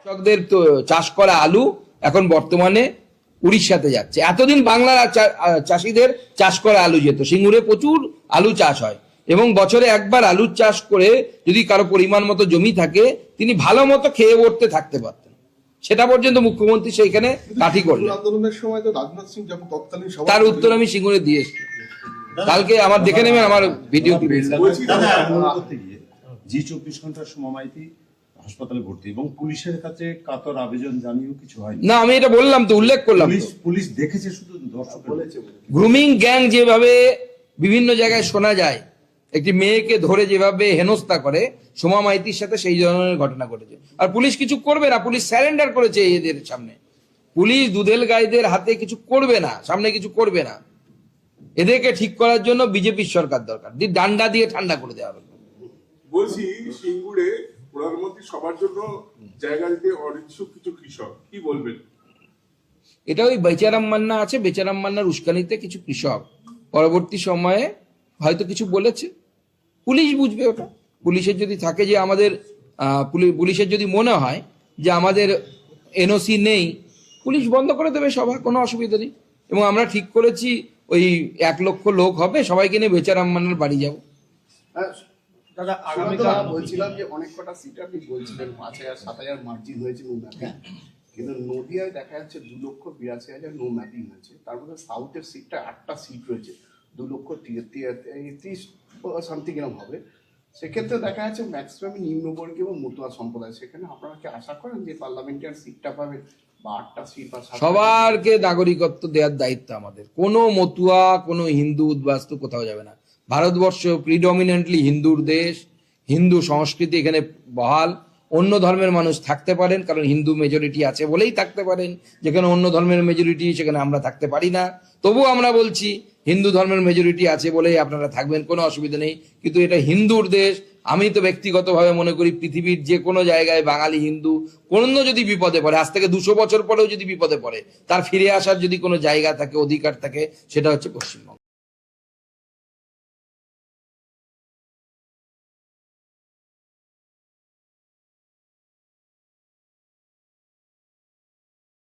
কৃষকদের তো চাষ করা আলু এখন বর্তমানে উড়িষ্যাতে যাচ্ছে। এতদিন বাংলার চাষিদের চাষ করা আলু যেত, সিঙ্গুরে প্রচুর আলু চাষ হয় এবং বছরে একবার আলু চাষ করে যদি কারো পরিমাণ মতো জমি থাকে তিনি ভালো মতো খেয়ে উঠতে থাকতে পারতেন। সেটা পর্যন্ত মুখ্যমন্ত্রী সেইখানে কাঠি করলেন। আন্দোলনের সময় তো রাজনাথ সিং যখন তৎকালীন তার উত্তর আমি সিঙ্গুরে দিয়ে এসেছি, কালকে আমার দেখে নেবেন আমার ভিডিও জি24 ঘন্টার সময়মাইতি হাসপাতালে ভর্তি এবং পুলিশের কাছে কাতর আবেদন জানিয়েও কিছু হয়নি। না, আমি এটা বললাম তো, উল্লেখ করলাম। পুলিশ দেখেছে, শুধু দর্শক বলেছে। গ্রুমিং গ্যাং যেভাবে বিভিন্ন জায়গায় শোনা যায়, একটি মেয়েকে ধরে যেভাবে হেনস্থা করে, সোমা মাইতির সাথে সেই ধরনের ঘটনা ঘটেছে। আর পুলিশ কিছু করবে না, পুলিশ স্যারেন্ডার করেছে এদের সামনে। পুলিশ দুধেল গাইদের হাতে কিছু করবে না, সামনে কিছু করবে না। এদেরকে ঠিক করার জন্য বিজেপির সরকার দরকার, ডান্ডা দিয়ে ঠান্ডা করে দেওয়া হবে। বলছি সিঙ্গুরে প্রধানমন্ত্রী সবার জন্য জায়গা দিতে অনিচ্ছুক কিছু কৃষক, কি বলবেন? এটা ওই বেচারাম মান্না আছে, বেচারাম মান্নার উস্কানিতে কিছু কৃষক পরবর্তী সময়ে হয়তো কিছু বলেছে, পুলিশ বুঝবে ওটা। পুলিশের যদি থাকে যে আমাদের পুলিশের যদি মনে হয় যে আমাদের এনওসি নেই, পুলিশ বন্ধ করে দেবে সভা, কোনো অসুবিধা নেই। এবং আমরা ঠিক করেছি ওই 1 লক্ষ লোক হবে, সবাইকে নিয়ে বেচারাম মান্নার বাড়ি যাবো। দাদা আগামীকাল বলছিলাম যে অনেক কটা সিট আপনি বলছিলেন 5,000 7,000 মার্জিন হয়েছে নো ম্যাপিং, কিন্তু নদিয়ায় দেখা যাচ্ছে 2,82,000 নো ম্যাপিং হয়েছে। তার মধ্যে সাউথের সিটটা 8টা সিট রয়েছে, 2,33,000 সামথিং এরকম হবে। সেক্ষেত্রে দেখা যাচ্ছে ম্যাক্সিমাম নিম্নবর্গীয় এবং মতুয়া সম্প্রদায়। সেখানে আপনারা কি আশা করেন যে পার্লামেন্টারি সিটটা পাবেন বা 8টা সিট বা সবারকে নাগরিকত্ব দেওয়ার দায়িত্ব আমাদের। কোনো মতুয়া, কোনো হিন্দু উদ্বাস্তু কোথাও যাবে না। ভারতবর্ষ প্রিডমিনেন্টলি হিন্দুর দেশ, হিন্দু সংস্কৃতি এখানে বহাল। অন্য ধর্মের মানুষ থাকতে পারেন, কারণ হিন্দু মেজরিটি আছে বলেই থাকতে পারেন। যেখানে অন্য ধর্মের মেজরিটি, সেখানে আমরা থাকতে পারি না। তবু আমরা বলছি হিন্দু ধর্মের মেজরিটি আছে বলেই আপনারা থাকবেন, কোনো অসুবিধা নেই। কিন্তু এটা হিন্দুর দেশ। আমি তো ব্যক্তিগতভাবে মনে করি পৃথিবীর যে কোনো জায়গায় বাঙালি হিন্দু কোনো যদি বিপদে পড়ে, আজ থেকে 200 বছর পরেও যদি বিপদে পড়ে, তার ফিরে আসার যদি কোনো জায়গা থাকে, অধিকার থাকে, সেটা হচ্ছে পশ্চিমবঙ্গ।